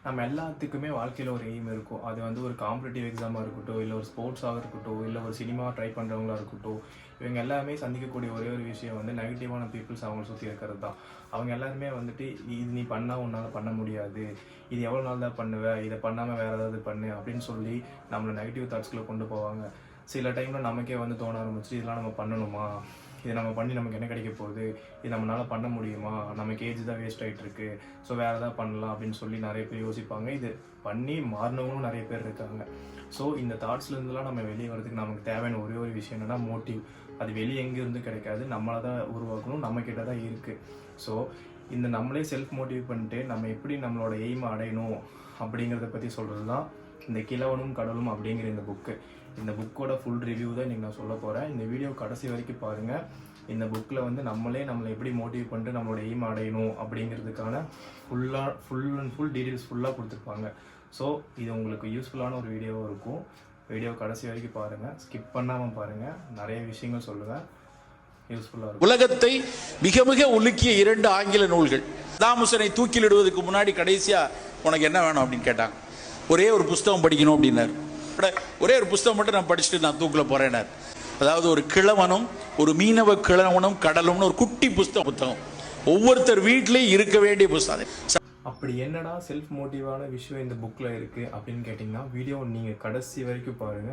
நம்ம எல்லாத்துக்குமே வாழ்க்கையில் ஒரு எய்ம் இருக்கும். அது வந்து ஒரு காம்படிட்டிவ் எக்ஸாமாக இருக்கட்டும், இல்லை ஒரு ஸ்போர்ட்ஸாக இருக்கட்டும், இல்லை ஒரு சினிமா ட்ரை பண்ணுறவங்களா இருக்கட்டும், இவங்க எல்லாருமே சந்திக்கக்கூடிய ஒரே ஒரு விஷயம் வந்து நெகட்டிவான பீப்புள்ஸ் அவங்கள சுற்றி இருக்கிறது தான். அவங்க எல்லாருமே வந்துட்டு இது நீ பண்ணால் உன்னால் பண்ண முடியாது, இது எவ்வளோ நாள் தான் பண்ணுவேன், இதை பண்ணாமல் வேறு ஏதாவது பண்ணு அப்படின்னு சொல்லி நம்மளை நெகட்டிவ் தாட்ஸ்குள்ளே கொண்டு போவாங்க. சில டைமில் நமக்கே வந்து தோண ஆரம்பிச்சு இதெல்லாம் நம்ம பண்ணணுமா, இதை நம்ம பண்ணி நமக்கு என்ன கிடைக்க போகுது, இது நம்மளால் பண்ண முடியுமா, நமக்கு ஏஜ் தான் வேஸ்ட் ஆகிட்டுருக்கு, ஸோ வேறு எதாவது பண்ணலாம் அப்படின்னு சொல்லி நிறைய பேர் யோசிப்பாங்க. இது பண்ணி மாறினவங்களும் நிறைய பேர் இருக்காங்க. ஸோ இந்த தாட்ஸ்லேருந்துலாம் நம்ம வெளியே வரதுக்கு நமக்கு தேவையான ஒரே ஒரு விஷயம் என்னென்னா மோட்டிவ். அது வெளியே எங்கேருந்து கிடைக்காது, நம்மளை தான் உருவாக்கணும், நம்மக்கிட்ட தான் இருக்குது. ஸோ இந்த நம்மளே செல்ஃப் மோட்டிவ் பண்ணிட்டு நம்ம எப்படி நம்மளோட எய்மை அடையணும் அப்படிங்கிறத பற்றி சொல்கிறது தான் இந்த கிழவனும் கடவுளும் அப்படிங்கிற இந்த புக்கு. இந்த புக்கோட ஃபுல் ரிவ்யூ தான் இன்றைக்கி நான் சொல்ல போகிறேன். இந்த வீடியோ கடைசி வரைக்கும் பாருங்கள். இந்த புக்கில் வந்து நம்மளை எப்படி மோட்டிவ் பண்ணிட்டு நம்மளோட எய்ம் அடையணும் அப்படிங்கிறதுக்கான ஃபுல் டீட்டெயில்ஸ் ஃபுல்லாக கொடுத்துருப்பாங்க. ஸோ இது உங்களுக்கு யூஸ்ஃபுல்லான ஒரு வீடியோவாக இருக்கும். வீடியோ கடைசி வரைக்கும் பாருங்கள், ஸ்கிப் பண்ணாமல் பாருங்கள், நிறைய விஷயங்கள் சொல்லுவேன், யூஸ்ஃபுல்லாக இருக்கும். உலகத்தை மிக மிக உலுக்கிய 2 ஆங்கில நூல்கள். சதாம் ஹுசைனை தூக்கிலிடுவதற்கு முன்னாடி கடைசியாக உனக்கு என்ன வேணும் அப்படின்னு கேட்டாங்க. ஒரே ஒரு புஸ்தகம் படிக்கணும் அப்படின்னார். ஒரே ஒரு புஸ்தகம் மட்டும் நான் படிச்சுட்டு நான் தூக்கில் போறேனார். அதாவது ஒரு கிழவனும் ஒரு மீனவ கிழவனும் கடலும்னு ஒரு குட்டி புஸ்தகம் ஒவ்வொருத்தர் வீட்லேயும் இருக்க வேண்டிய புஸ்தகம். அப்படி என்னடா செல்ஃப் மோட்டிவான விஷயம் இந்த புக்கில் இருக்குது அப்படின்னு கேட்டிங்கன்னா வீடியோ நீங்கள் கடைசி வரைக்கும் பாருங்கள்.